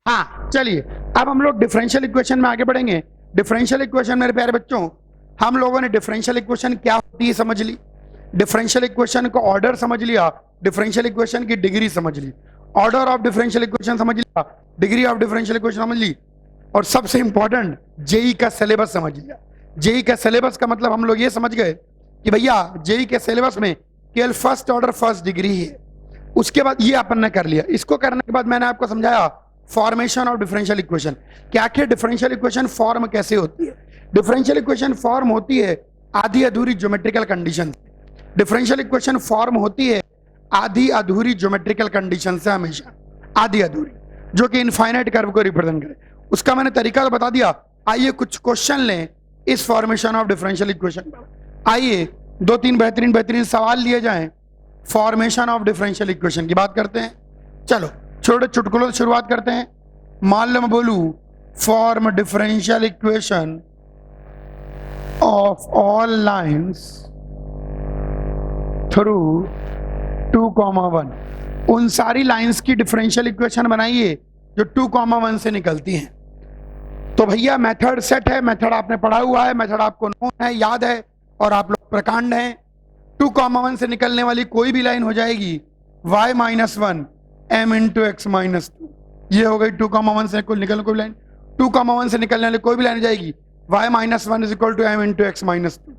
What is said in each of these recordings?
हाँ चलिए, अब हम लोग डिफरेंशियल इक्वेशन में आगे बढ़ेंगे। डिफरेंशियल इक्वेशन मेरे प्यारे बच्चों, हम लोगों ने डिफरेंशियल इक्वेशन क्या होती है समझ ली, डिफरेंशियल इक्वेशन को ऑर्डर समझ लिया, डिफरेंशियल इक्वेशन की डिग्री समझ ली, ऑर्डर ऑफ डिफरेंशियल इक्वेशन समझ लिया, डिग्री ऑफ डिफरेंशियल इक्वेशन समझ ली, और सबसे इंपॉर्टेंट जेई का सिलेबस समझ लिया। जेई का सिलेबस का मतलब हम लोग ये समझ गए कि भैया जेई के सिलेबस में केवल फर्स्ट ऑर्डर फर्स्ट डिग्री है। उसके बाद ये अपन ने कर लिया। इसको करने के बाद मैंने आपको समझाया फॉर्मेशन ऑफ डिफरेंशियल इक्वेशन, कि आखिर डिफरेंशियल इक्वेशन फॉर्म कैसे होती है। डिफरेंशियल इक्वेशन फॉर्म होती है आधी अधूरी ज्योमेट्रिकल कंडीशन से। डिफरेंशियल इक्वेशन फॉर्म होती है आधी अधूरी ज्योमेट्रिकल कंडीशन से, हमेशा आधी अधूरी, जो कि इनफाइनाइट कर्व को रिप्रेजेंट करे। उसका मैंने तरीका तो बता दिया। आइए कुछ क्वेश्चन लें इस फॉर्मेशन ऑफ डिफरेंशियल इक्वेशन पर। आइए दो तीन बेहतरीन सवाल लिए जाएं, फॉर्मेशन ऑफ डिफरेंशियल इक्वेशन की बात करते हैं। चलो छोटे चुटकुलों से शुरुआत करते हैं। मान लो मैं बोलूं form differential equation of all lines through 2,1। उन सारी लाइंस की डिफरेंशियल इक्वेशन बनाइए जो 2,1 से निकलती हैं। तो भैया मेथड सेट है, मेथड आपने पढ़ा हुआ है, मेथड आपको नोन है, याद है, और आप लोग प्रकांड हैं। 2,1 से निकलने वाली कोई भी लाइन हो जाएगी y - 1 m × x - 2। ये हो गई 2,1 से निकलने कोई लाइन। 2,1 से निकलने वाली कोई भी लाइन हो जाएगी y - 1 = m × x - 2।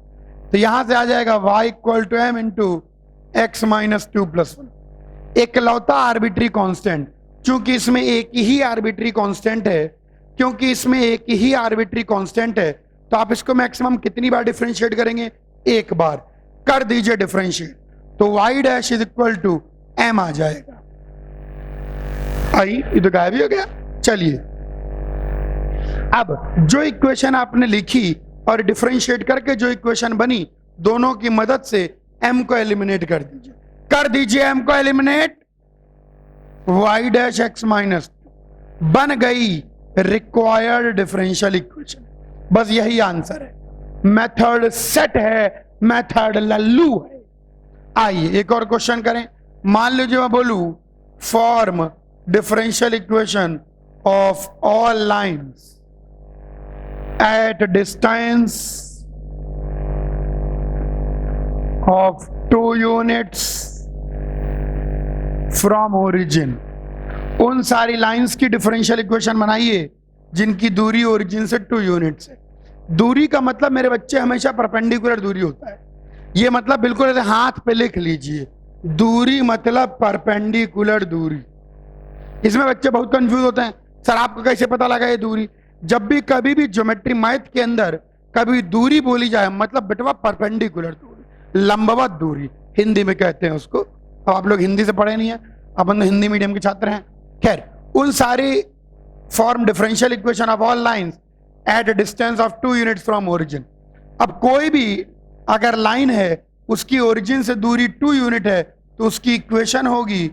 तो यहां से आ जाएगा y = m × x - 2 + 1। एकलौता आर्बिट्री कांस्टेंट, क्योंकि इसमें एक ही आर्बिट्री कांस्टेंट है, क्योंकि इसमें एक ही आर्बिट्री कांस्टेंट है, तो आप इसको मैक्सिमम कितनी बार डिफरेंशिएट करेंगे? एक बार। कर दीजिए डिफरेंशिएट, तो y' = m आ जाएगा। आई ये तो गायब ही हो गया। चलिए अब जो इक्वेशन आपने लिखी और डिफरेंशिएट करके जो इक्वेशन बनी, दोनों की मदद से m को एलिमिनेट कर दीजिए। कर दीजिए m को एलिमिनेट, y' x - 2 बन गई रिक्वायर्ड डिफरेंशियल इक्वेशन। बस यही आंसर है। मेथड सेट है, मेथड लल्लू है। आइए एक और क्वेश्चन करें। मान लीजिए मैं बोलूं form differential equation of all lines at distance of 2 units from origin. उन सारी लाइंस की डिफरेंशियल इक्वेशन बनाइए जिनकी दूरी ओरिजिन से 2 यूनिट्स है। दूरी का मतलब मेरे बच्चे हमेशा परपेंडिकुलर दूरी होता है। ये मतलब बिल्कुल ऐसे हाथ पे लिख लीजिए, दूरी मतलब परपेंडिकुलर दूरी। इसमें बच्चे बहुत कंफ्यूज होते हैं, सर आपको कैसे पता लगा ये दूरी? जब भी कभी भी ज्योमेट्री मैथ के अंदर कभी दूरी बोली जाए, मतलब बेटवा परपेंडिकुलर दूरी, लंबवत दूरी हिंदी में कहते हैं उसको। अब आप लोग हिंदी से पढ़े नहीं है, अपन तो हिंदी मीडियम के छात्र हैं। खैर, उन सारी form differential equation of all lines at distance of 2 units from origin. अब कोई भी अगर लाइन है उसकी ओरिजिन से दूरी 2 यूनिट है, तो उसकी इक्वेशन होगी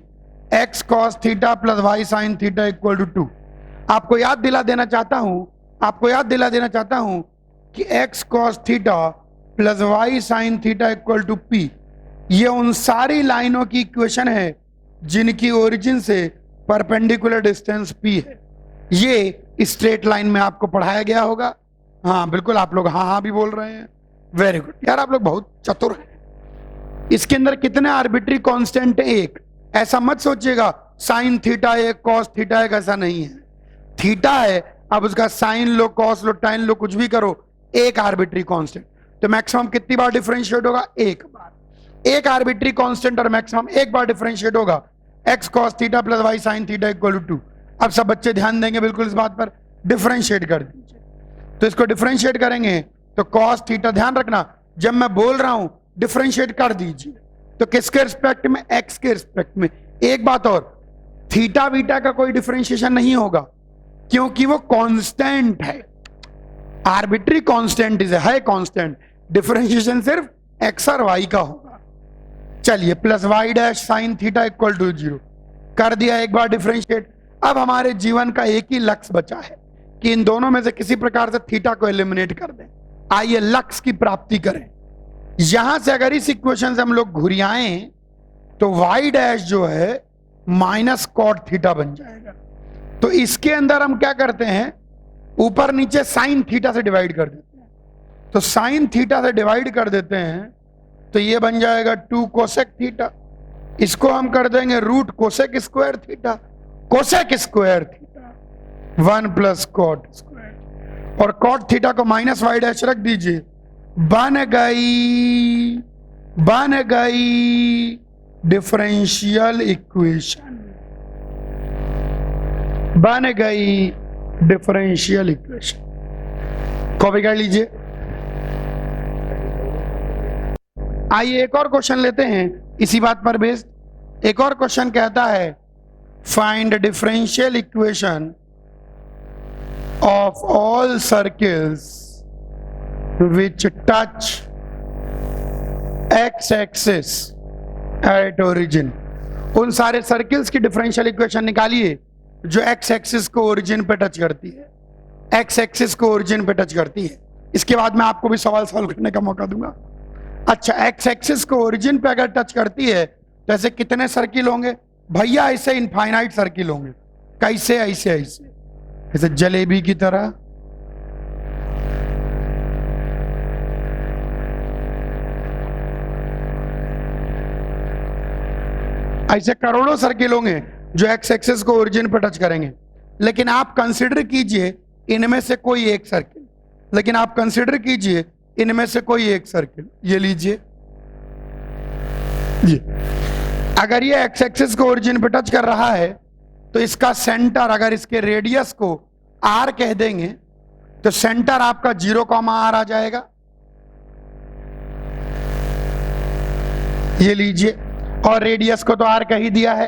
x cos θ + y sin θ = 2। आपको याद दिला देना चाहता हूं कि x cos θ + y sin θ = p। ये उन सारी लाइनों की इक्वेशन है जिनकी ओरिजिन से परपेंडिकुलर डिस्टेंस p है। ये स्ट्रेट लाइन में आपको पढ़ाया गया होगा। हाँ बिल्कुल, आप लोग हाँ भी बोल रहे हैं। वेरी गुड यार, आप लोग बहुत चतुर हैं। इसके अंदर कितने आर्बिट्री कांस्टेंट है? एक। ऐसा मत सोचिएगा साइन थीटा है कॉस थीटा है, ऐसा नहीं है। थीटा है, अब उसका साइन लो कॉस लो टाइन लो कुछ भी करो, एक आर्बिट्री कांस्टेंट। तो मैक्सिमम कितनी बार डिफरेंशिएट होगा? एक बार। एक आर्बिट्री कांस्टेंट और मैक्सिमम एक बार डिफरेंशिएट होगा। x cos θ + y sin θ = 2। अब सब बच्चे ध्यान देंगे बिल्कुल इस बात पर, डिफरेंशिएट कर दीजिए। तो इसको डिफरेंशिएट करेंगे तो cos θ, ध्यान रखना जब मैं बोल रहा हूं डिफरेंशिएट कर दीजिए तो किसके रिस्पेक्ट में? x के रिस्पेक्ट में। एक बात और, थीटा बीटा का कोई डिफरेंशिएशन नहीं होगा क्योंकि वो कांस्टेंट है। आर्बिट्री कांस्टेंट है कांस्टेंट, डिफरेंशिएशन सिर्फ x और y का होगा। चलिए +y' sin θ = 0 कर दिया एक बार डिफरेंशिएट। अब हमारे जीवन का एक ही लक्ष्य बचा है कि इन दोनों में से किसी प्रकार से थीटा को एलिमिनेट कर दें। आइए लक्ष्य की प्राप्ति करें। यहां से अगर इस इक्वेशन से हम लोग घुरियाएं तो y' जो है -cot θ बन जाएगा। तो इसके अंदर हम क्या करते हैं, ऊपर नीचे साइन थीटा से डिवाइड कर देते हैं। तो साइन थीटा से डिवाइड कर देते हैं तो ये बन जाएगा 2 कोसेक थीटा। इसको हम कर देंगे root cosec square theta, cosec square theta 1 plus cot square, और कॉट थीटा को माइनस वाई डैश रख दीजिए। बन गई डिफरेंशियल इक्वेशन, बन गई डिफरेंशियल इक्वेशन। कॉपी कर लीजिए। आइए एक और क्वेश्चन लेते हैं इसी बात पर बेस्ड। एक और क्वेश्चन कहता है find differential equation of all circles which touch x axis at origin. उन सारे सर्किल्स की डिफरेंशियल इक्वेशन निकालिए जो एक्स एक्सिस को ओरिजिन पे टच करती है, एक्स एक्सिस को ओरिजिन पे टच करती है। इसके बाद मैं आपको भी सवाल सॉल्व करने का मौका दूंगा। अच्छा, एक्स एक्सिस को ओरिजिन पे अगर टच करती है तो ऐसे कितने सर्किल होंगे भैया? ऐसे इनफाइनाइट सर्किल होंगे। कैसे? ऐसे ऐसे ऐसे जलेबी की तरह। ऐसे करोड़ों सर्किल होंगे जो एक्स एक्सिस को ओरिजिन पर टच करेंगे। लेकिन आप कंसीडर कीजिए इनमें से कोई एक सर्किल, लेकिन आप कंसीडर कीजिए इनमें से कोई एक सर्किल। ये लीजिए, ये अगर ये एक्स एक्सिस को ओरिजिन पे टच कर रहा है तो इसका सेंटर, अगर इसके रेडियस को आर कह देंगे तो सेंटर आपका 0, आर आ जाएगा। ये लीजिए, और रेडियस को तो आर कह ही दिया है।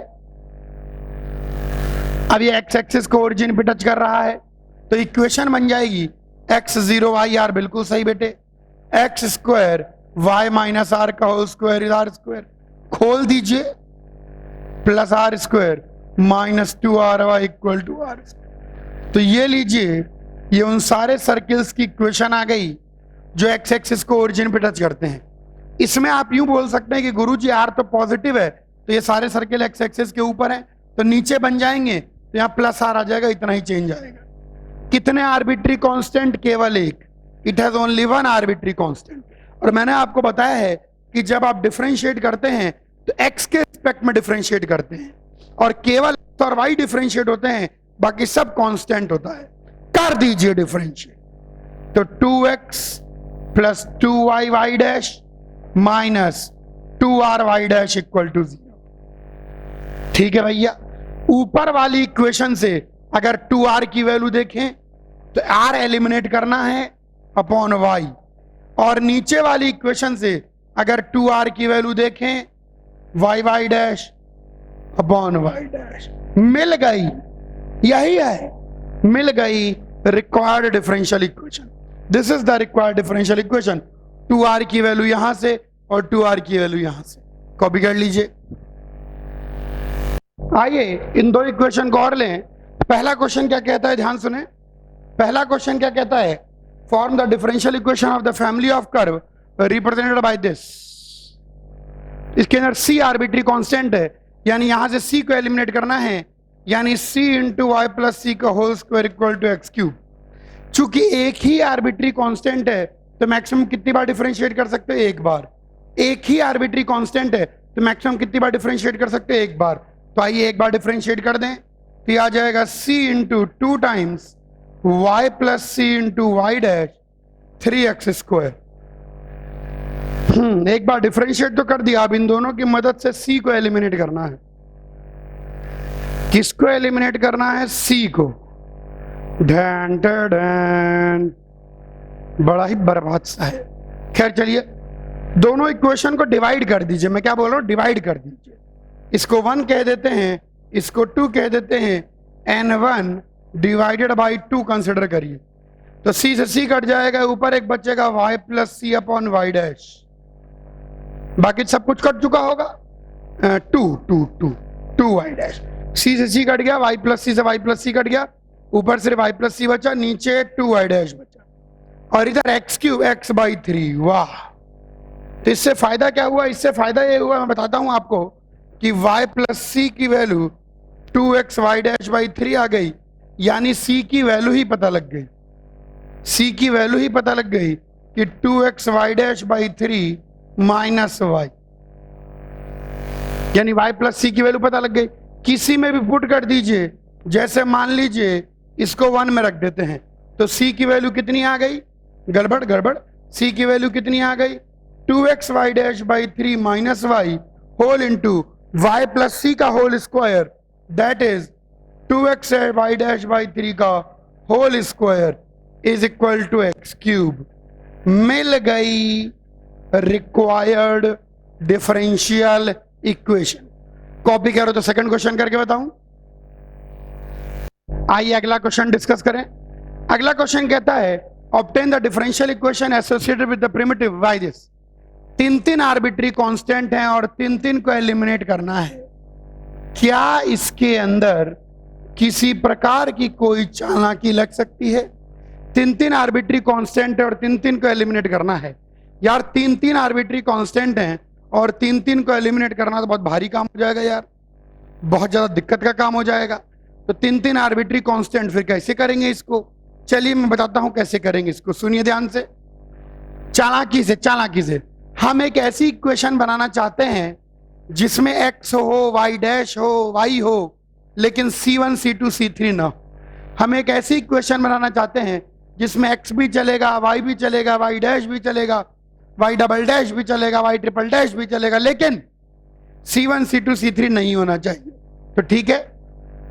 अब ये एक्स एक्सिस को ओरिजिन पे टच कर रहा है तो इक्वेशन बन जाएगी एक्स 0 वाई आर। बिल्कुल सही बेटे, x square y minus r का whole square is r square. खोल दीजिए, plus r square minus 2r y equal to r. तो ये लीजिए, ये उन सारे सर्किल्स की इक्वेशन आ गई जो एक्स एक्सिस को ओरिजिन पे टच करते हैं। इसमें आप यूं बोल सकते हैं कि गुरुजी आर तो पॉजिटिव है तो ये सारे सर्किल एक्स एक्सिस के ऊपर हैं, तो नीचे बन जाएंगे तो यहाँ प्लस आर आ जाएगा, इतना ही चेंज आएगा। कितने आर्बिट्री कांस्टेंट? केवल एक। It has only one arbitrary constant. और मैंने आपको बताया है कि जब आप डिफरेंशिएट करते हैं तो एक्स के रिस्पेक्ट में डिफरेंशिएट करते हैं और केवल एक्स और वाई डिफरेंशिएट होते हैं, बाकी सब कांस्टेंट होता है। कर दीजिए डिफरेंशिएट, तो 2x plus 2y y dash minus 2r y dash equal to 0। ठीक है भैया, ऊपर वाली इक्वेशन से अगर 2r की वैल्यू देखें तो r एलिमिनेट करना है अपॉन y, और नीचे वाली इक्वेशन से अगर 2r की वैल्यू देखें y y dash upon y dash. मिल गई, यही है, मिल गई required differential equation. This is the required differential equation. 2r की वैल्यू यहां से और 2r की वैल्यू यहां से। कॉपी कर लीजिए। आइए इन दो इक्वेशन को और लें। पहला क्वेश्चन क्या कहता है, ध्यान सुने। पहला क्वेश्चन क्या कहता है, form the differential equation of the family of curve represented by this. इसके अंदर c आर्बिट्री कांस्टेंट है, यानी यहां से c को एलिमिनेट करना है, यानी c into y plus c का whole square equal to x cube. चूंकि एक ही आर्बिट्री कांस्टेंट है तो मैक्सिमम कितनी बार डिफरेंशिएट कर सकते हैं? एक बार। एक ही आर्बिट्री कांस्टेंट है तो मैक्सिमम कितनी बार डिफरेंशिएट कर सकते हैं? एक बार। तो आइए एक बार डिफरेंशिएट कर दें तो ये आ जाएगा c into 2 times y plus c into y dash 3x square. एक बार डिफरेंशिएट तो कर दिया, अब इन दोनों की मदद से c को एलिमिनेट करना है। किसको एलिमिनेट करना है? c को। ढैन ढैन, बड़ा ही बर्बाद सा है। खैर चलिए, दोनों इक्वेशन को डिवाइड कर दीजिए। मैं क्या बोल रहा हूं, डिवाइड कर दीजिए। इसको 1 कह देते हैं, इसको 2 कह देते हैं। n1 डिवाइडेड बाई 2 कंसिडर करिए तो c से c कट जाएगा, ऊपर एक बचेगा y प्लस सी अपॉन वाई डैश। बाकी सब कुछ कट चुका होगा। 2 वाई डैश। c से c कट गया, y प्लस सी से y प्लस सी कट गया, ऊपर सिर्फ y प्लस सी बचा, नीचे 2 वाई डैश बचा, और इधर x क्यूब x बाई 3। वाह, तो इससे फायदा क्या हुआ? इससे फायदा ये हुआ, मैं बताता हूं आपको, कि y प्लस सी की वैल्यू 2xy-3 आ गई, यानी c की वैल्यू ही पता लग गई, c की वैल्यू ही पता लग गई कि 2xy-3 माइनस y, यानी y प्लस c की वैल्यू पता लग गई। किसी में भी पुट कर दीजिए, जैसे मान लीजिए इसको 1 में रख देते हैं तो c की वैल्यू कितनी आ गई, गड़बड़ गड़बड़, c की वैल्यू कितनी आ गई 2xy-3 minus y whole into y plus c का whole square, that is 2xy-3 का whole square is equal to x cube. मिल गई रिक्वायर्ड डिफरेंशियल इक्वेशन। कॉपी करो तो सेकंड क्वेश्चन करके बताऊं। आइए अगला क्वेश्चन डिस्कस करें। अगला क्वेश्चन कहता है obtain the differential equation associated with the primitive by this. तीन आर्बिट्री कांस्टेंट हैं और तीन को एलिमिनेट करना है। क्या इसके अंदर किसी प्रकार की कोई चालाकी लग सकती है? तीन आर्बिट्री कांस्टेंट है और तीन को एलिमिनेट करना है। यार तीन आर्बिट्री कांस्टेंट हैं और तीन को एलिमिनेट करना तो बहुत भारी काम हो जाएगा यार, बहुत ज्यादा दिक्कत का काम हो जाएगा। तो तीन आर्बिट्री कांस्टेंट फिर कैसे करेंगे इसको? चलिए मैं बताता हूं कैसे करेंगे इसको, सुनिए ध्यान से, चालाकी से। हम एक ऐसी इक्वेशन बनाना चाहते हैं जिसमें x हो, y डैश हो, y हो, लेकिन c1 c2 c3 ना हो। हम एक ऐसी इक्वेशन बनाना चाहते हैं जिसमें x भी चलेगा, y भी चलेगा, y डैश भी चलेगा, y डबल डैश भी चलेगा, y ट्रिपल डैश भी चलेगा, लेकिन c1 c2 c3 नहीं होना चाहिए। तो ठीक है,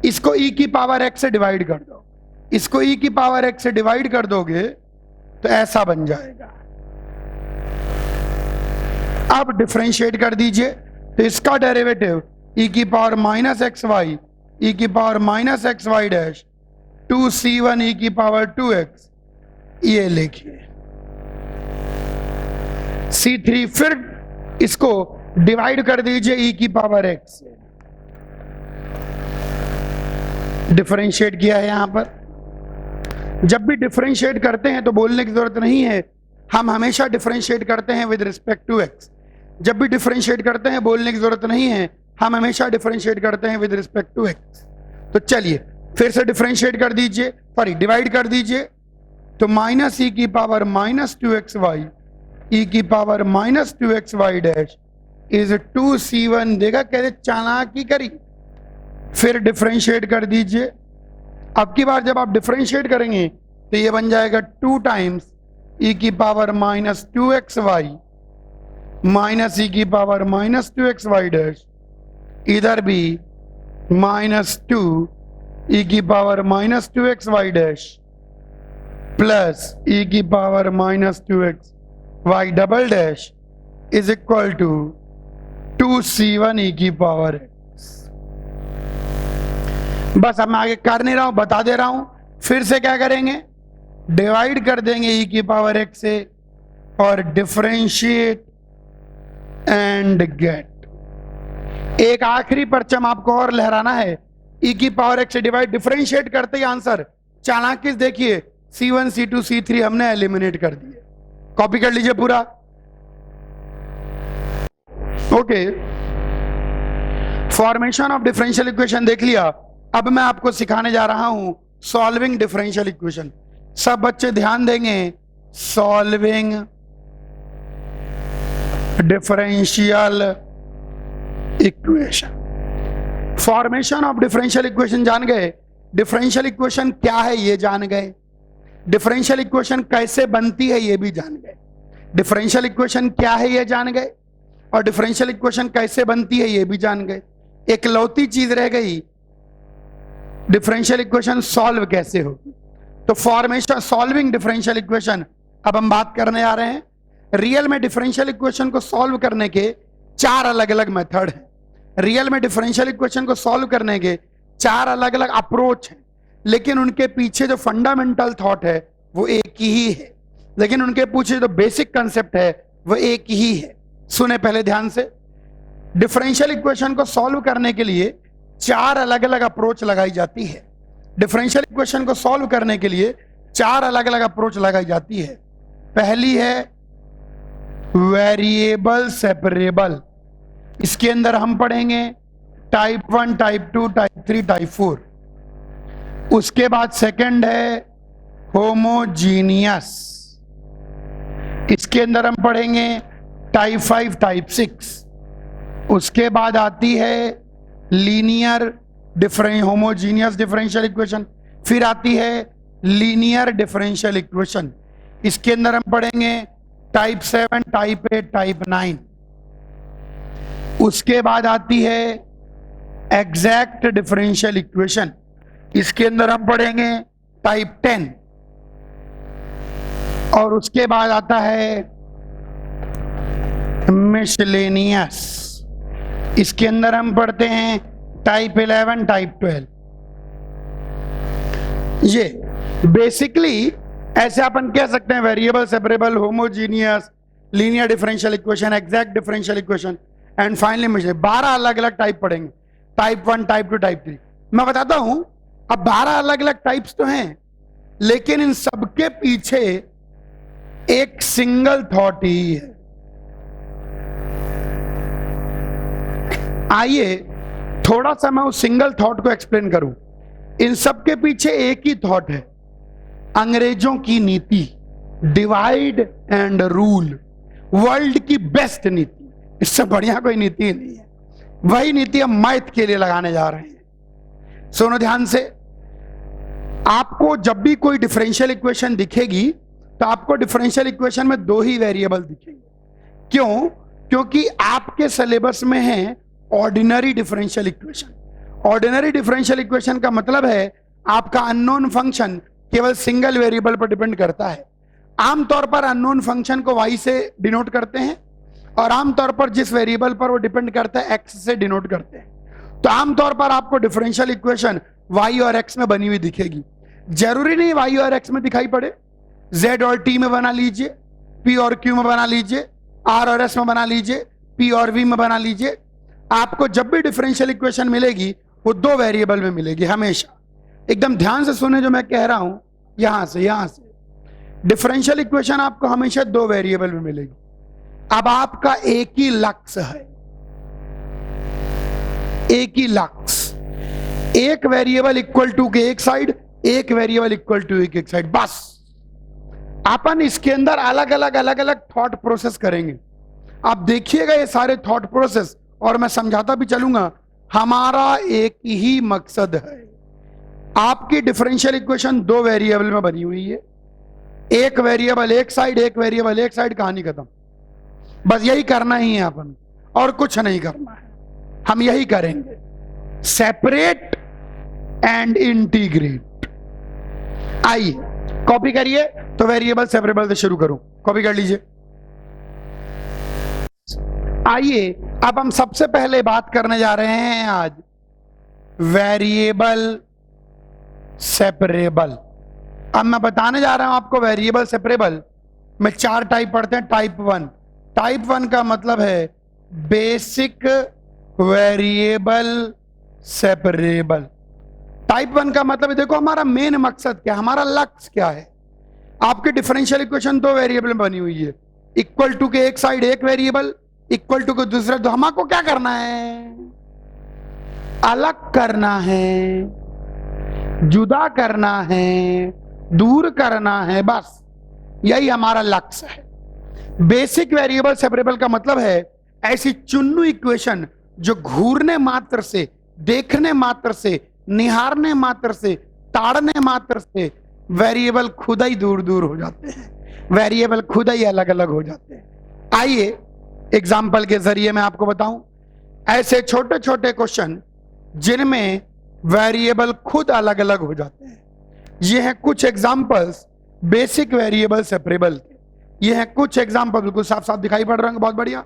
इसको e की पावर x से डिवाइड कर दो, इसको e की पावर x से डिवाइड कर दोगे तो ऐसा बन जाएगा। अब डिफरेंशिएट कर दीजिए तो इसका डेरिवेटिव e की power minus x y, e की power minus x y dash 2c1 e की पावर 2x, ये लिखिए c3। फिर इसको डिवाइड कर दीजिए e की पावर x से, डिफरेंशिएट किया है। यहां पर जब भी डिफरेंशिएट करते हैं तो बोलने की जरूरत नहीं है, हम हमेशा डिफरेंशिएट करते हैं विद रिस्पेक्ट टू x। जब भी डिफरेंशिएट करते हैं बोलने की जरूरत नहीं है, हम हमेशा डिफरेंशिएट करते हैं विद रिस्पेक्ट टू x। तो चलिए फिर से डिफरेंशिएट कर दीजिए, सॉरी डिवाइड कर दीजिए, तो माइनस e की पावर माइनस 2xy, e की power minus 2xy dash is 2c1। देखा कैसे चालाकी करी। फिर डिफरेंशिएट कर दीजिए। अब की बार जब आप डिफरेंशिएट करेंगे तो ये बन जाएगा 2 टाइम्स e की power minus 2xy minus e की पावर माइनस 2xy डैश, इधर भी माइनस 2 e की power minus 2xy dash plus e की power minus 2xy double dash is equal to 2c1 e की पावर x। बस अब मैं आगे कर नहीं रहा हूं, बता दे रहा हूं। फिर से क्या करेंगे, डिवाइड कर देंगे e की पावर x से और डिफरेंशिएट एंड गेट। एक आखिरी परचम आपको और लहराना है, e की पावर x से डिवाइड, डिफरेंशिएट करते ही आंसर चालाकी से देखिए c1 c2 c3 हमने एलिमिनेट कर दिए। कॉपी कर लीजिए पूरा। Okay, formation of differential equation देख लिया। अब मैं आपको सिखाने जा रहा हूं सॉल्विंग डिफरेंशियल इक्वेशन। सब बच्चे ध्यान देंगे, solving differential equation. Formation of differential equation जान गए, डिफरेंशियल इक्वेशन क्या है ये जान गए, डिफरेंशियल इक्वेशन कैसे बनती है ये भी जान गए। डिफरेंशियल इक्वेशन क्या है ये जान गए और डिफरेंशियल इक्वेशन कैसे बनती है ये भी जान गए। एक लौती चीज रह गई, डिफरेंशियल इक्वेशन सॉल्व कैसे होगी। तो फॉर्मेशन सॉल्विंग डिफरेंशियल इक्वेशन अब हम बात करने आ रहे हैं। रियल में डिफरेंशियल इक्वेशन को सॉल्व करने के 4 अलग अलग मेथड हैं। रियल में डिफरेंशियल इक्वेशन को सॉल्व करने के 4 अलग अलग अप्रोच हैं, लेकिन उनके पीछे जो फंडामेंटल थॉट है वो एक ही है, लेकिन उनके पीछे जो बेसिक कंसेप्ट है वो एक ही है। सुने पहले ध्यान से, डिफरेंशियल इक्वेशन को सॉल्व करने के लिए 4 अलग अलग अप्रोच लगाई जाती है। डिफरेंशियल इक्वेशन को सॉल्व करने के लिए 4 अलग अलग अप्रोच लगाई जाती है। पहली है वेरिएबल सेपरेबल, इसके अंदर हम पढ़ेंगे टाइप 1, टाइप 2, टाइप 3, टाइप 4। उसके बाद सेकंड है होमोजीनियस, इसके अंदर हम पढ़ेंगे टाइप 5, टाइप 6। उसके बाद आती है लीनियर होमोजीनियस डिफरेंशियल इक्वेशन, फिर आती है लीनियर डिफरेंशियल इक्वेशन, इसके अंदर हम पढ़ेंगे टाइप 7, टाइप 8, टाइप 9। उसके बाद आती है एग्जैक्ट डिफरेंशियल इक्वेशन, इसके अंदर हम पढ़ेंगे टाइप 10। और उसके बाद आता है मिसलेनियस, इसके अंदर हम पढ़ते हैं टाइप 11, टाइप 12। ये बेसिकली ऐसे अपन कह सकते हैं variable separable, homogeneous, linear differential equation, exact differential equation and finally मुझे 12 अलग अलग टाइप पढ़ेंगे, टाइप 1, टाइप 2, टाइप 3। मैं बताता हूं, अब 12 अलग अलग टाइप्स तो हैं, लेकिन इन सबके पीछे एक सिंगल थॉट ही है। आइए थोड़ा सा मैं उस सिंगल थॉट को एक्सप्लेन करूं। इन सबके पीछे एक ही थॉट है, अंग्रेजों की नीति, डिवाइड एंड रूल, वर्ल्ड की बेस्ट नीति, इससे बढ़िया कोई नीति नहीं है। वही नीति हम मैथ के लिए लगाने जा रहे हैं। सुनो ध्यान से, आपको जब भी कोई डिफरेंशियल इक्वेशन दिखेगी तो आपको डिफरेंशियल इक्वेशन में 2 ही वेरिएबल दिखेंगे। क्यों? क्योंकि आपके सिलेबस में है ordinary differential equation. Ordinary differential equation का मतलब है आपका अननोन फंक्शन केवल सिंगल वेरिएबल पर डिपेंड करता है। आमतौर पर अननोन फंक्शन को y से डिनोट करते हैं और आमतौर पर जिस वेरिएबल पर वो डिपेंड करता है x से डिनोट करते हैं। तो आमतौर पर आपको डिफरेंशियल इक्वेशन y और x में बनी हुई दिखेगी। जरूरी नहीं y और x में दिखाई पड़े, z और t में बना लीजिए, p और q में बना लीजिए, r और s में बना लीजिए, p और v में बना लीजिए। आपको जब भी डिफरेंशियल इक्वेशन मिलेगी वो 2 वेरिएबल में मिलेगी हमेशा। एकदम ध्यान से सुने जो मैं कह रहा हूं, यहां से डिफरेंशियल इक्वेशन आपको हमेशा 2 वेरिएबल में मिलेगी। अब आपका एक ही लक्ष्य है, एक ही लक्ष्य, एक वेरिएबल इक्वल टू के एक साइड, एक वेरिएबल इक्वल टू एक साइड, बस। अपन इसके अंदर अलग अलग थॉट प्रोसेस करेंगे। आप देखिएगा ये सारे थॉट प्रोसेस, और मैं समझाता भी चलूंगा। हमारा एक ही मकसद है, आपकी डिफरेंशियल इक्वेशन 2 वेरिएबल में बनी हुई है, एक वेरिएबल एक साइड, एक वेरिएबल एक साइड, कहानी खत्म। बस यही करना ही है अपन, और कुछ नहीं करना है। हम यही करेंगे, सेपरेट एंड इंटीग्रेट। आइए कॉपी करिए, तो वेरिएबल सेपरेबल से शुरू करूं, कॉपी कर लीजिए। आइए अब हम सबसे पहले बात करने जा रहे हैं आज वेरिएबल सेपरेबल। अब मैं बताने जा रहा हूं आपको वेरिएबल सेपरेबल में 4 टाइप पढ़ते हैं। टाइप 1, टाइप 1 का मतलब है बेसिक वेरिएबल सेपरेबल। टाइप 1 का मतलब है, देखो हमारा मेन मकसद क्या है, हमारा लक्ष्य क्या है। आपकी डिफरेंशियल इक्वेशन 2 वेरिएबल में बनी हुई है, इक्वल टू के एक साइड एक वेरिएबल, इक्वल टू के दूसरा। तो हमको क्या करना है, अलग करना है, जुदा करना है, दूर करना है, बस यही हमारा लक्ष्य है। बेसिक वेरिएबल सेपरेबल का मतलब है ऐसी चुन्नू इक्वेशन जो घूरने मात्र से, देखने मात्र से, निहारने मात्र से, ताड़ने मात्र से वेरिएबल खुद ही दूर दूर हो जाते हैं, वेरिएबल खुद ही अलग अलग हो जाते हैं। आइए एग्जाम्पल के जरिए मैं आपको बताऊं ऐसे छोटे छोटे क्वेश्चन जिनमें वेरिएबल खुद अलग अलग हो जाते हैं। ये हैं कुछ एग्जाम्पल्स बेसिक वेरिएबल सेपरेबल के। ये हैं कुछ एग्जाम्पल, बिल्कुल साफ साफ दिखाई पड़ रहे हैं, बहुत बढ़िया।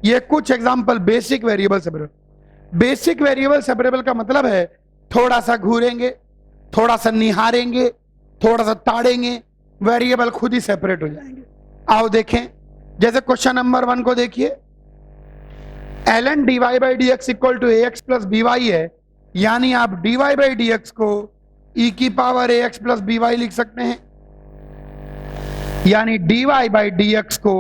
ये कुछ example basic variable separable. Basic variable separable का मतलब है थोड़ा सा घूरेंगे, थोड़ा सा निहारेंगे, थोड़ा सा ताड़ेंगे, वेरिएबल खुद ही सेपरेट हो जाएंगे। आओ देखें, जैसे क्वेश्चन नंबर 1 को देखिए, ln dy by d x equal to ax plus by है, यानी आप dy बाई डी एक्स को e की पावर ax प्लस by लिख सकते हैं, यानी dy बाई डी एक्स को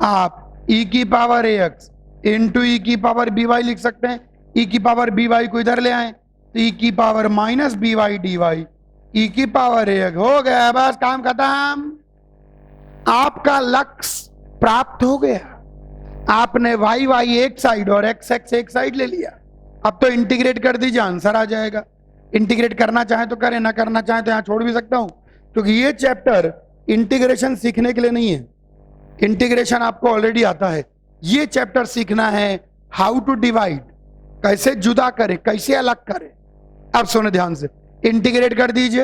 आप e की पावर ax इंटू e की पावर by लिख सकते हैं। ई की पावर बी वाई को इधर ले आए तो ई की power minus b y d y e की पावर 1 हो गया, बस काम खत्म। आपका लक्ष्य प्राप्त हो गया। आपने वाई वाई एक साइड और एक्स एक्स एक साइड ले लिया। अब तो इंटीग्रेट कर दीजिए, आंसर आ जाएगा। इंटीग्रेट करना चाहे तो करें, ना करना चाहे तो यहां छोड़ भी सकता हूं, क्योंकि ये चैप्टर इंटीग्रेशन सीखने के लिए नहीं है। इंटीग्रेशन आपको ऑलरेडी आता है। ये चैप्टर सीखना है हाउ टू डिवाइड, कैसे जुदा करें, कैसे अलग करें। अब सुने ध्यान से, इंटीग्रेट कर दीजिए,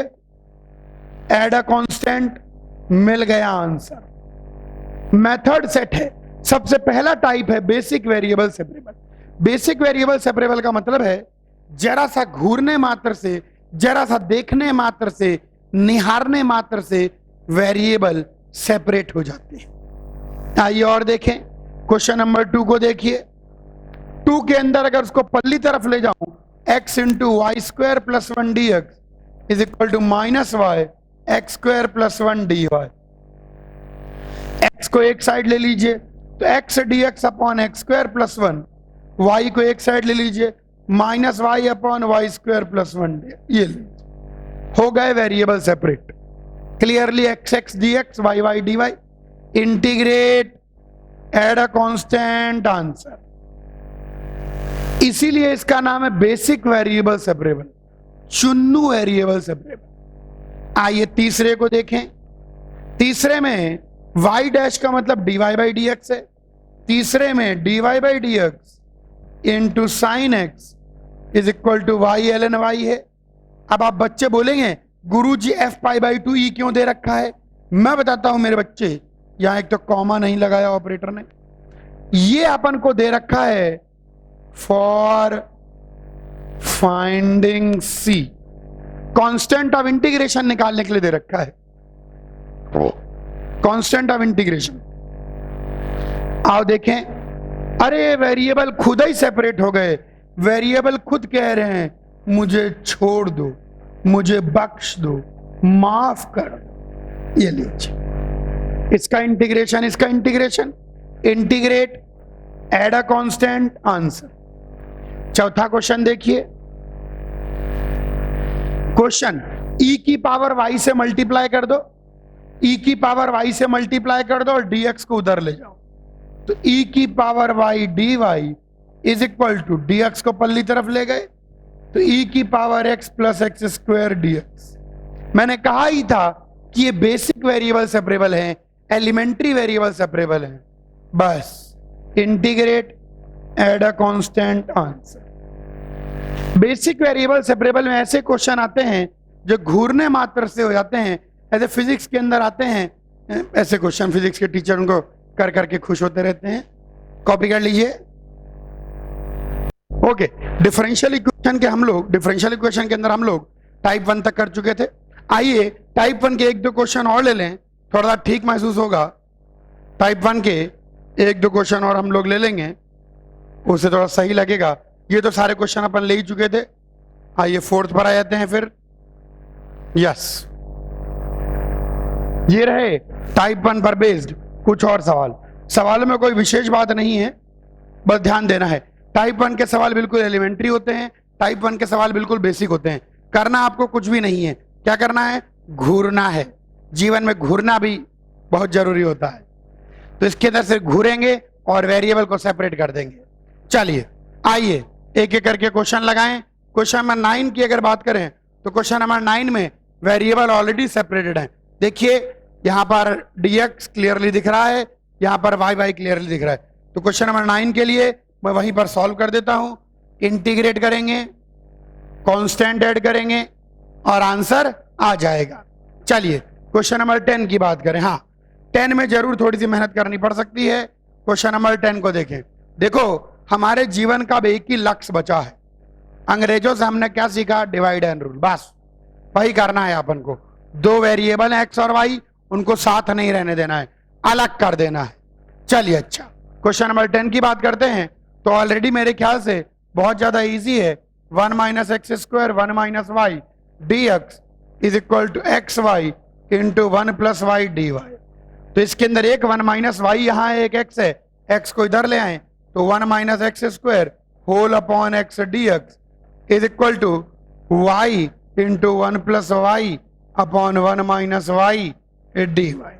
एड अ कांस्टेंट, मिल गया आंसर। मेथड सेट है। सबसे पहला टाइप है basic variable separable. Basic variable separable का मतलब है जरा सा घूरने मात्र से, जरा सा देखने मात्र से, निहारने मात्र से वेरिएबल सेपरेट हो जाते हैं। आइए और देखें, क्वेश्चन नंबर 2 को देखिए। 2 के अंदर अगर उसको पल्ली तरफ ले जाऊं, x into y square plus 1 d x is equal to minus y x square plus 1 d y. X को एक साइड ले लीजिए तो x d x upon x square plus 1, y को एक साइड ले लीजिए minus y upon y square plus 1, ये हो गए variable separate. Clearly x x d x, y y d y, integrate, add a constant, answer. इसीलिए इसका नाम है basic variable separable, Chunnu variable separable. आइए तीसरे को देखें। तीसरे में y डैश का मतलब dy बाई डी एक्स है। तीसरे में dy by d x into sine x is equal to y l n y है। अब आप बच्चे बोलेंगे गुरुजी f पाई बाई 2 ई क्यों दे रखा है? मैं बताता हूं मेरे बच्चे, यहां एक तो कॉमा नहीं लगाया ऑपरेटर ने। ये अपन को दे रखा है for finding c, constant of integration निकालने के लिए दे रखा है, कांस्टेंट ऑफ इंटीग्रेशन। आओ देखें, अरे वेरिएबल खुद ही सेपरेट हो गए। वेरिएबल खुद कह रहे हैं मुझे छोड़ दो, मुझे बख्श दो, माफ कर दो। ये लीजिए, इसका इंटीग्रेशन, इसका integration, integrate, add a constant, answer. चौथा क्वेश्चन देखिए। क्वेश्चन e की पावर y से मल्टीप्लाई कर दो, e की पावर y से मल्टीप्लाई कर दो और dx को उधर ले जाओ तो e की power y dy is equal to dx को पल्ली तरफ ले गए तो e की power x plus x square dx। मैंने कहा ही था कि ये बेसिक वेरिएबल सेपरेबल हैं, एलिमेंट्री वेरिएबल सेपरेबल हैं। बस integrate, add a constant, answer. Basic variable separable में ऐसे क्वेश्चन आते हैं जो घूरने मात्र से हो जाते हैं, ऐसे फिजिक्स के अंदर आते हैं ऐसे क्वेश्चन। फिजिक्स के टीचर उनको कर करके खुश होते रहते हैं। कॉपी कर लीजिए। ओके, डिफरेंशियल इक्वेशन के हम लोग, डिफरेंशियल इक्वेशन के अंदर हम लोग टाइप 1 तक कर चुके थे। आइए टाइप 1 के 1-2 क्वेश्चन और ले लें, थोड़ा सा ठीक महसूस होगा। टाइप 1 के 1-2 क्वेश्चन और हम लोग ले लेंगे, उससे थोड़ा सही लगेगा। ये तो सारे क्वेश्चन अपन ले ही चुके थे। आइए 4th पर आ जाते हैं फिर। यस, ये रहे टाइप 1 पर बेस्ड कुछ और सवाल। सवालों में कोई विशेष बात नहीं है, बस ध्यान देना है। टाइप 1 के सवाल बिल्कुल एलिमेंट्री होते हैं, टाइप 1 के सवाल बिल्कुल बेसिक होते हैं। करना आपको कुछ भी नहीं है। क्या करना है? घूरना है। जीवन में घूरना भी बहुत जरूरी होता है। तो इसके अंदर से घूरेंगे और वेरिएबल को सेपरेट कर देंगे। चलिए आइए एक एक करके क्वेश्चन लगाएं। क्वेश्चन नंबर 9 की अगर बात करें तो क्वेश्चन नंबर 9 में वेरिएबल ऑलरेडी सेपरेटेड है। देखिए यहां पर dx क्लियरली दिख रहा है, यहां पर y क्लियरली दिख रहा है। तो क्वेश्चन नंबर 9 के लिए मैं वहीं पर सॉल्व कर देता हूं। इंटीग्रेट करेंगे, कांस्टेंट ऐड करेंगे और आंसर आ जाएगा। चलिए क्वेश्चन नंबर 10 की बात करें। हाँ, 10 में जरूर थोड़ी सी मेहनत करनी पड़ सकती है। क्वेश्चन नंबर 10 को देखें। देखो हमारे जीवन का एक ही लक्ष्य बचा है। अंग्रेजों से हमने क्या सीखा? Divide and rule. बस वही करना है अपन को। 2 वेरिएबल एक्स और वाई, उनको साथ नहीं रहने देना है, अलग कर देना है। चलिए अच्छा, क्वेश्चन नंबर 10 की बात करते हैं। तो ऑलरेडी मेरे ख्याल से बहुत ज्यादा इजी है। 1 minus x square 1 minus y d x is equal to x y into 1 plus y d y. तो इसके अंदर एक 1 माइनस वाई यहाँ है, एक एक्स है, एक्स को इधर ले आए तो 1 minus x square whole upon x d x is equal to y into 1 plus y upon 1 minus y d y.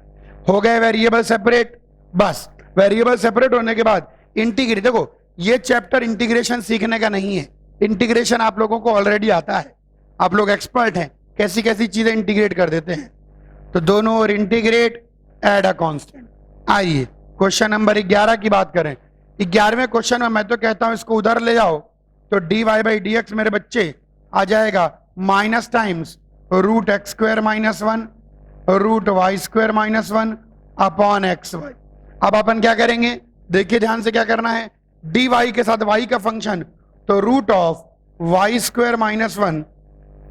हो गए वेरिएबल सेपरेट। बस वेरिएबल सेपरेट होने के बाद इंटीग्रेट, देखो ये चैप्टर इंटीग्रेशन सीखने का नहीं है, इंटीग्रेशन आप लोगों को ऑलरेडी आता है, आप लोग एक्सपर्ट हैं, कैसी कैसी चीजें इंटीग्रेट कर देते हैं। तो दोनों ओर इंटीग्रेट, ऐड अ कांस्टेंट। आइए क्वेश्चन नंबर 11 की बात करें। 11वें क्वेश्चन में मैं तो कहता हूं इसको उधर ले जाओ, तो d y by d x मेरे बच्चे आ जाएगा minus times root x square minus 1 root y square minus 1 upon x y. अब अपन क्या करेंगे, देखिए ध्यान से क्या करना है, डी वाई के साथ वाई का फंक्शन, तो root of y square minus 1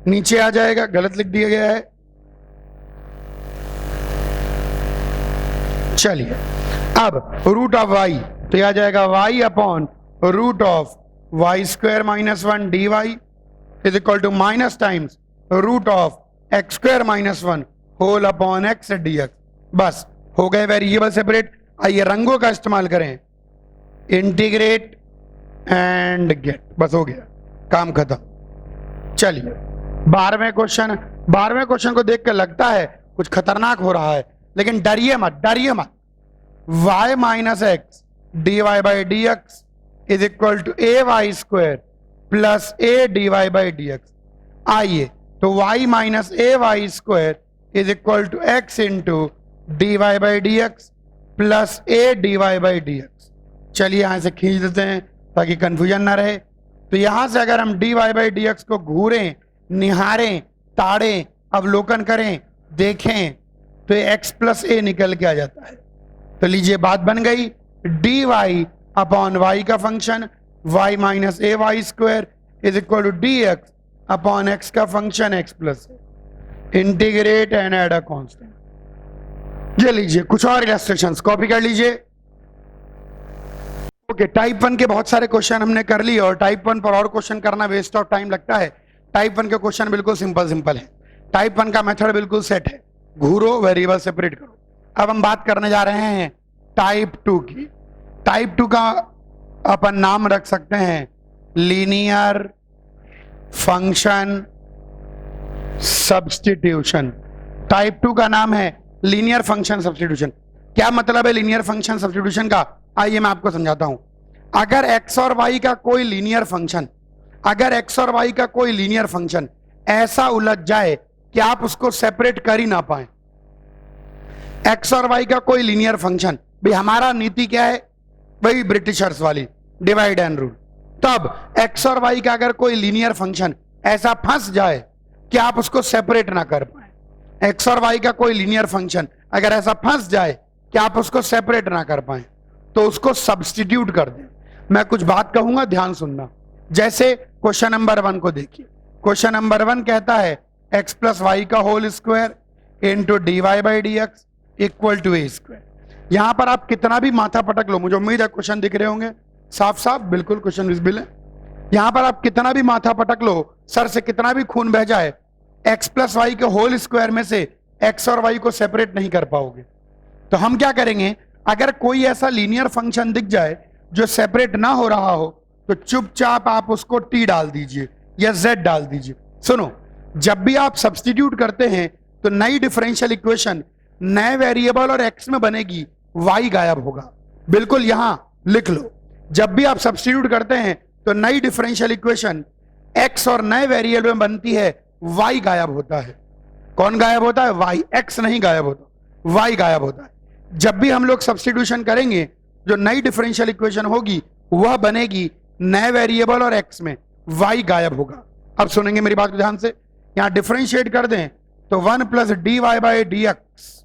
नीचे आ जाएगा, गलत लिख दिया गया है। चलिए अब रूट ऑफ वाई तो आ जाएगा y upon root of y square minus 1 d y is equal to minus times root of x square minus 1 whole upon x d x. बस हो गए वेरिएबल सेपरेट। आइए रंगों का इस्तेमाल करें, इंटीग्रेट एंड गेट, बस हो गया काम खत्म। चलिए 12वें क्वेश्चन को देख कर लगता है कुछ खतरनाक हो रहा है, लेकिन डरिए मत, डरिए मत। y minus x d y by d x is equal to a y square plus a d y by d x. आइए तो y minus a y square is equal to x into d y by d x plus a d y by d x. चलिए यहां से खींच देते हैं ताकि confusion ना रहे। तो यहां से अगर हम d y by d x को घूरें, निहारें, ताड़ें, अवलोकन करें, देखें, तो ये x प्लस ए निकल के आ जाता है। तो लीजिए बात बन गई, डी वाई अपॉन वाई का function y minus a y square is equal to d x upon x का function x plus a, integrate and add a constant. ये लीजिए कुछ और इलस्ट्रेशंस कॉपी कर लीजिए। ओके, टाइप 1 के बहुत सारे क्वेश्चन हमने कर लिए, और टाइप 1 पर और क्वेश्चन करना वेस्ट ऑफ टाइम लगता है। टाइप 1 के क्वेश्चन बिल्कुल सिंपल है, टाइप 1 का मेथड बिल्कुल सेट है, घूरो वेरिएबल सेपरेट करो। अब हम बात करने जा रहे हैं टाइप 2 की। टाइप 2 का अपन नाम रख सकते हैं लीनियर फंक्शन सब्स्टिट्यूशन। टाइप 2 का नाम है लीनियर फंक्शन सब्स्टिट्यूशन। क्या मतलब है लीनियर फंक्शन सब्स्टिट्यूशन का, आइए मैं आपको समझाता हूं। अगर एक्स और वाई का कोई लीनियर फंक्शन ऐसा उलझ जाए कि आप उसको सेपरेट कर ही ना पाए, एक्स और वाई का कोई लीनियर फंक्शन, भाई हमारा नीति क्या है, वही ब्रिटिशर्स वाली डिवाइड एंड रूल। तब एक्स और वाई का अगर कोई लीनियर फंक्शन ऐसा फंस जाए कि आप उसको सेपरेट ना कर पाए, एक्स और वाई का कोई लीनियर फंक्शन अगर ऐसा फंस जाए कि आप उसको सेपरेट ना कर पाए, तो उसको सब्स्टिट्यूट कर दें। मैं कुछ बात कहूंगा, ध्यान सुनना। जैसे क्वेश्चन नंबर 1 को देखिए। क्वेश्चन नंबर 1 कहता है एक्स प्लस वाई का whole square into d y by d x equal to a square. यहां पर आप कितना भी माथा पटक लो, मुझे उम्मीद है क्वेश्चन दिख रहे होंगे साफ साफ, बिल्कुल क्वेश्चन विजिबल है। यहां पर आप कितना भी माथा पटक लो, सर से कितना भी खून बह जाए, एक्स प्लस वाई के होल स्क्वायर में से एक्स और वाई को सेपरेट नहीं कर पाओगे। तो हम क्या करेंगे, अगर कोई ऐसा लीनियर फंक्शन दिख जाए जो सेपरेट ना हो रहा हो, तो चुपचाप आप उसको टी डाल दीजिए या जेड डाल दीजिए। सुनो, जब भी आप सब्स्टिट्यूट करते हैं तो नई डिफरेंशियल इक्वेशन नए वेरिएबल और एक्स में बनेगी, वाई गायब होगा। बिल्कुल यहां लिख लो, जब भी आप सब्स्टिट्यूट करते हैं तो नई डिफरेंशियल इक्वेशन एक्स और नए वेरिएबल में बनती है, वाई गायब होता है। कौन गायब होता है? वाई, एक्स नहीं गायब होता, वाई गायब होता है। जब भी हम लोग सब्स्टिट्यूशन करेंगे, जो नई डिफरेंशियल इक्वेशन होगी वह बनेगी नए वेरिएबल और एक्स में, वाई गायब होगा। अब सुनेंगे मेरी बात को ध्यान से, यहां डिफरेंशिएट कर दें तो 1 plus d y by d x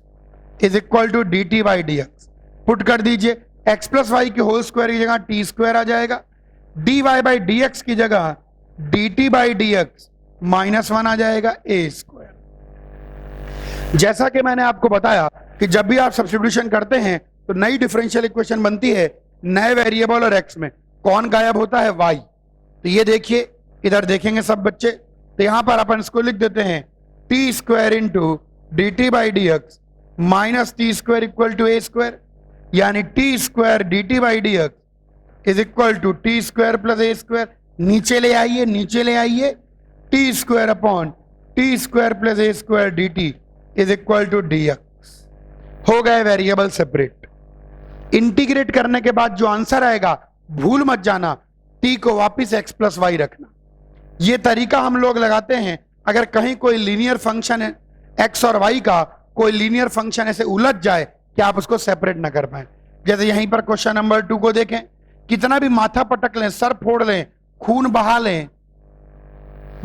is equal to d t by d x. Put कर दीजिए, एक्स प्लस वाई के होल स्क्वायर की जगह टी स्क्वायर आ जाएगा, d y by d x की जगह d t by d x -1 आ जाएगा, ए स्क्वायर। जैसा कि मैंने आपको बताया कि जब भी आप सब्स्टिट्यूशन करते हैं तो नई डिफरेंशियल इक्वेशन बनती है नए वेरिएबल और एक्स में, कौन गायब होता है? वाई। तो ये देखिए, इधर देखेंगे सब बच्चे, तो यहां पर अपन इसको लिख देते हैं t square into d t by d x minus t square equal to a square, यानी t square d t by d x is equal to t square plus a square, नीचे ले आइए, नीचे ले आइए, t square upon t square plus a square d t is equal to d x. हो गए variable separate. Integrate करने के बाद जो आंसर आएगा, भूल मत जाना, टी को वापिस एक्स प्लस वाई रखना। ये तरीका हम लोग लगाते हैं अगर कहीं कोई लीनियर फंक्शन है एक्स और वाई का, कोई लीनियर फंक्शन ऐसे उलझ जाए कि आप उसको सेपरेट ना कर पाए। जैसे यहीं पर क्वेश्चन नंबर 2 को देखें, कितना भी माथा पटक लें, सर फोड़ लें, खून बहा लें,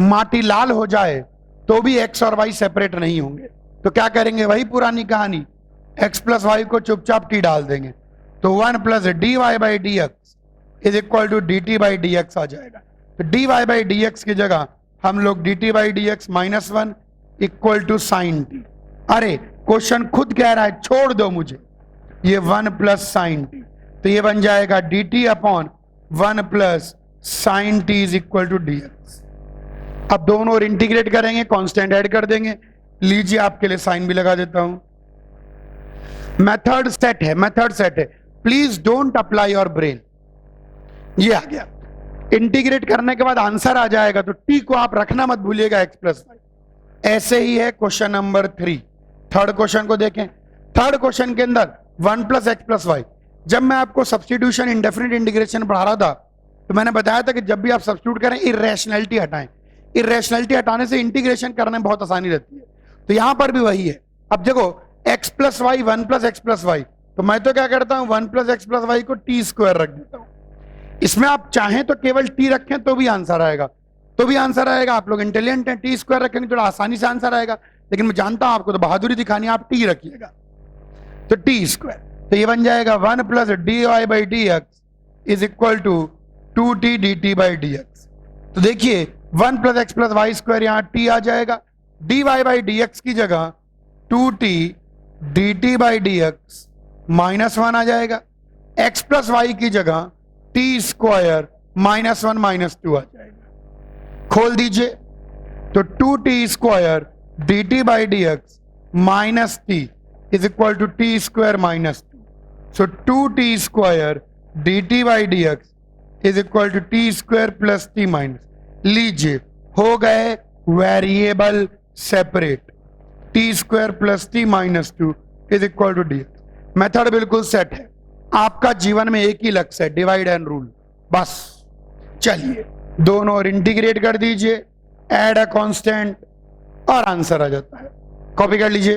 माटी लाल हो जाए, तो भी एक्स और वाई सेपरेट नहीं होंगे। तो क्या करेंगे, वही पुरानी कहानी, एक्स प्लस वाई को चुपचाप टी डाल देंगे, तो 1 plus d y by d x is equal to d t by d x आ जाएगा। तो d y by d x की जगह हम लोग d t by d x minus 1 equal to sine t. अरे क्वेश्चन खुद कह रहा है छोड़ दो मुझे, ये 1 प्लस साइन टी, तो ये बन जाएगा d t upon 1 plus sine t is equal to d x. अब दोनों और इंटीग्रेट करेंगे, कांस्टेंट ऐड कर देंगे। लीजिए आपके लिए साइन भी लगा देता हूं। मेथड सेट है, मेथड सेट है, please don't apply your brain. ये आ गया, इंटीग्रेट करने के बाद आंसर आ जाएगा, तो टी को आप रखना मत भूलिएगा एक्स प्लस वाई। ऐसे ही है क्वेश्चन नंबर 3। थर्ड क्वेश्चन को देखें। थर्ड क्वेश्चन के अंदर 1 प्लस एक्स प्लस वाई, जब मैं आपको सब्स्टिट्यूशन इंडेफिनिट इंटीग्रेशन पढ़ा रहा था तो मैंने बताया था कि जब भी आप सब्स्टिट्यूट करें इरेशनैलिटी हटाएं। इरेशनैलिटी हटाने से इंटीग्रेशन करने में बहुत आसानी रहती है। तो यहां पर भी वही है। अब देखो x plus y 1 plus x plus y, तो मैं तो क्या करता हूं 1 प्लस एक्स प्लस वाई को टी स्क्वायर रख देता हूं। इसमें आप चाहें तो केवल टी रखें तो भी आंसर आएगा, तो भी आंसर आएगा। आप लोग इंटेलिजेंट हैं, टी स्क्वायर रखेंगे थोड़ा आसानी से आंसर आएगा, लेकिन मैं जानता हूं आपको तो बहादुरी दिखानी है, आप टी रखिएगा, तो टी स्क्वायर, तो ये बन जाएगा 1 plus d y by d x is equal to 2t dt by d x. तो देखिए 1 plus x plus y square, यहां टी आ जाएगा, dy बाई डी एक्स की जगह 2t dt by d x minus 1 आ जाएगा, x प्लस वाई की जगह टी स्क्वायर माइनस 1 माइनस 2 आ जाएगा। खोल दीजिए, तो 2t square dt by d x minus t is equal to t square minus 2, so 2t square dt by d x is equal to t square plus t minus. लीजिए हो गए variable separate, t square plus t minus 2 is equal to d x. Method बिल्कुल set है। आपका जीवन में एक ही लक्ष्य है, डिवाइड एंड रूल, बस। चलिए दोनों और इंटीग्रेट कर दीजिए, ऐड अ कांस्टेंट, और आंसर आ जाता है। कॉपी कर लीजिए।